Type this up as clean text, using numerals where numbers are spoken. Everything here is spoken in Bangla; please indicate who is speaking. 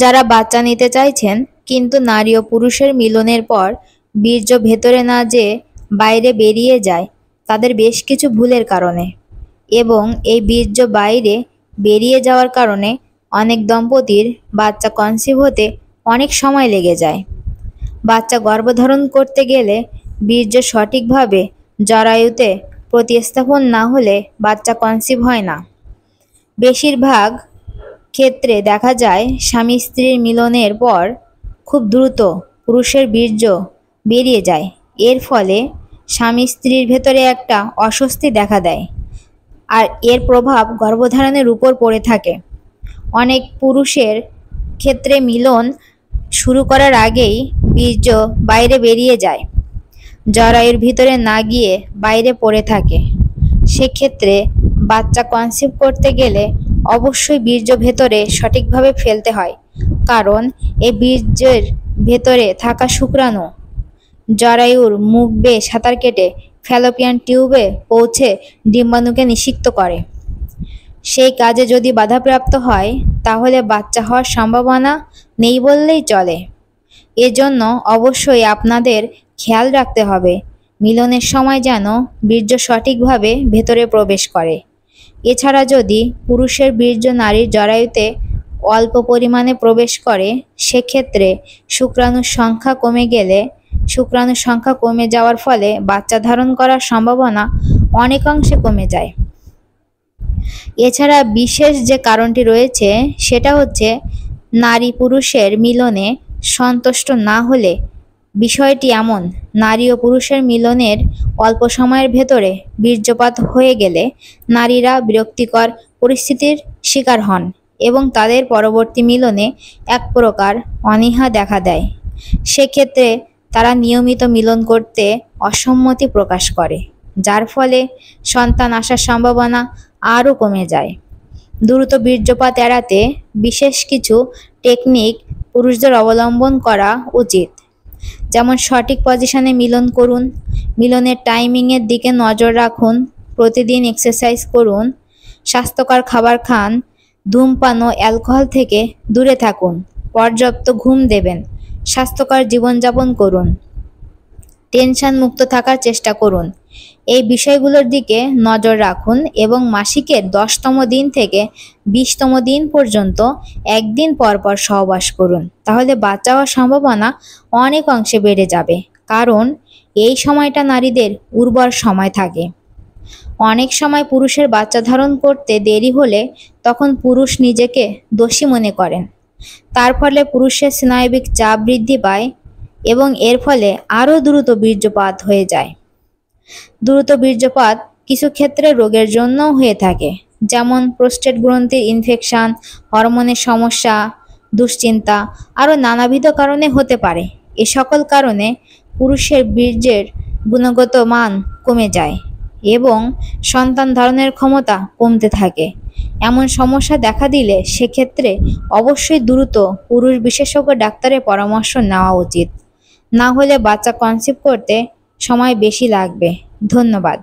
Speaker 1: যারা বাচ্চা নিতে চাইছেন কিন্তু নারী ও পুরুষের মিলনের পর বীর্য ভেতরে না যেয়ে বাইরে বেরিয়ে যায়, তাদের বেশ কিছু ভুলের কারণে এবং এই বীর্য বাইরে বেরিয়ে যাওয়ার কারণে অনেক দম্পতির বাচ্চা কনসিভ হতে অনেক সময় লেগে যায়। বাচ্চা গর্ভধারণ করতে গেলে বীর্য সঠিকভাবে জরায়ুতে প্রতিস্থাপন না হলে বাচ্চা কনসিভ হয় না। বেশিরভাগ ক্ষেত্রে দেখা যায় স্বামী স্ত্রীর মিলনের পর খুব দ্রুত পুরুষের বীর্য বেরিয়ে যায়। এর ফলে স্বামী স্ত্রীর ভেতরে একটা অস্বস্তি দেখা দেয়, আর এর প্রভাব গর্ভধারণের উপর পড়ে থাকে। অনেক পুরুষের ক্ষেত্রে মিলন শুরু করার আগেই বীর্য বাইরে বেরিয়ে যায়, জরায়ুর ভিতরে না গিয়ে বাইরে পড়ে থাকে। সেক্ষেত্রে বাচ্চা কনসিভ করতে গেলে অবশ্যই বীর্য ভেতরে সঠিকভাবে ফেলতে হয়, কারণ এই বীর্যের ভেতরে থাকা শুক্রাণু জরায়ুর মুখ বেয়ে সাঁতার কেটে ফ্যালোপিয়ান টিউবে পৌঁছে ডিম্বাণুকে নিষিক্ত করে। সেই কাজে যদি বাধাপ্রাপ্ত হয় তাহলে বাচ্চা হওয়ার সম্ভাবনা নেই বললেই চলে। এজন্য অবশ্যই আপনাদের খেয়াল রাখতে হবে মিলনের সময় যেন বীর্য সঠিকভাবে ভেতরে প্রবেশ করে। এছাড়া যদি পুরুষের বীর্য নারীর জরায়ুতে অল্প পরিমাণে প্রবেশ করে, সেক্ষেত্রে শুক্রাণুর সংখ্যা কমে যাওয়ার ফলে বাচ্চা ধারণ করার সম্ভাবনা অনেকাংশে কমে যায়। এছাড়া বিশেষ যে কারণটি রয়েছে সেটা হচ্ছে নারী পুরুষের মিলনে সন্তুষ্ট না হলে। বিষয়টি এমন, নারী ও পুরুষের মিলনের অল্প সময়ের ভেতরে বীর্যপাত হয়ে গেলে নারীরা বিরক্তিকর পরিস্থিতির শিকার হন এবং তাদের পরবর্তী মিলনে এক প্রকার অনীহা দেখা দেয়। সেক্ষেত্রে তারা নিয়মিত মিলন করতে অসম্মতি প্রকাশ করে, যার ফলে সন্তান আসার সম্ভাবনা আরও কমে যায়। দ্রুত বীর্যপাত এড়াতে বিশেষ কিছু টেকনিক পুরুষদের অবলম্বন করা উচিত, যেমন সঠিক পজিশনে মিলন করুন, মিলনের টাইমিংয়ের দিকে নজর রাখুন, প্রতিদিন এক্সারসাইজ করুন, স্বাস্থ্যকর খাবার খান, ধূমপান ও অ্যালকোহল থেকে দূরে থাকুন, পর্যাপ্ত ঘুম দেবেন, স্বাস্থ্যকর জীবনযাপন করুন, টেনশন মুক্ত থাকার চেষ্টা করুন। এই বিষয়গুলোর দিকে নজর রাখুন এবং মাসিকের 10তম দিন থেকে 20তম দিন পর্যন্ত একদিন পর পর সহবাস করুন। তাহলে বাচ্চা হওয়ার সম্ভাবনা অনেক অংশে বেড়ে যাবে, কারণ এই সময়টা নারীদের উর্বর সময় থাকে। অনেক সময় পুরুষের বাচ্চা ধারণ করতে দেরি হলে তখন পুরুষ নিজেকে দোষী মনে করেন। তার ফলে পুরুষের স্নায়বিক চাপ বৃদ্ধি পায় এবং এর ফলে আরও দ্রুত বীর্যপাত হয়ে যায়। দ্রুত বীর্যপাত কিছু ক্ষেত্রে রোগের জন্যও হয়ে থাকে, যেমন প্রোস্টেট গ্রন্থির ইনফেকশন, হরমোনের সমস্যা, দুশ্চিন্তা, আরও নানাবিধ কারণে হতে পারে। এ সকল কারণে পুরুষের বীর্যের গুণগত মান কমে যায় এবং সন্তান ধারণের ক্ষমতা কমতে থাকে। এমন সমস্যা দেখা দিলে সেক্ষেত্রে অবশ্যই দ্রুত পুরুষ বিশেষজ্ঞ ডাক্তারের পরামর্শ নেওয়া উচিত, না হলে বাচ্চা কনসিভ করতে সময় বেশি লাগবে। ধন্যবাদ।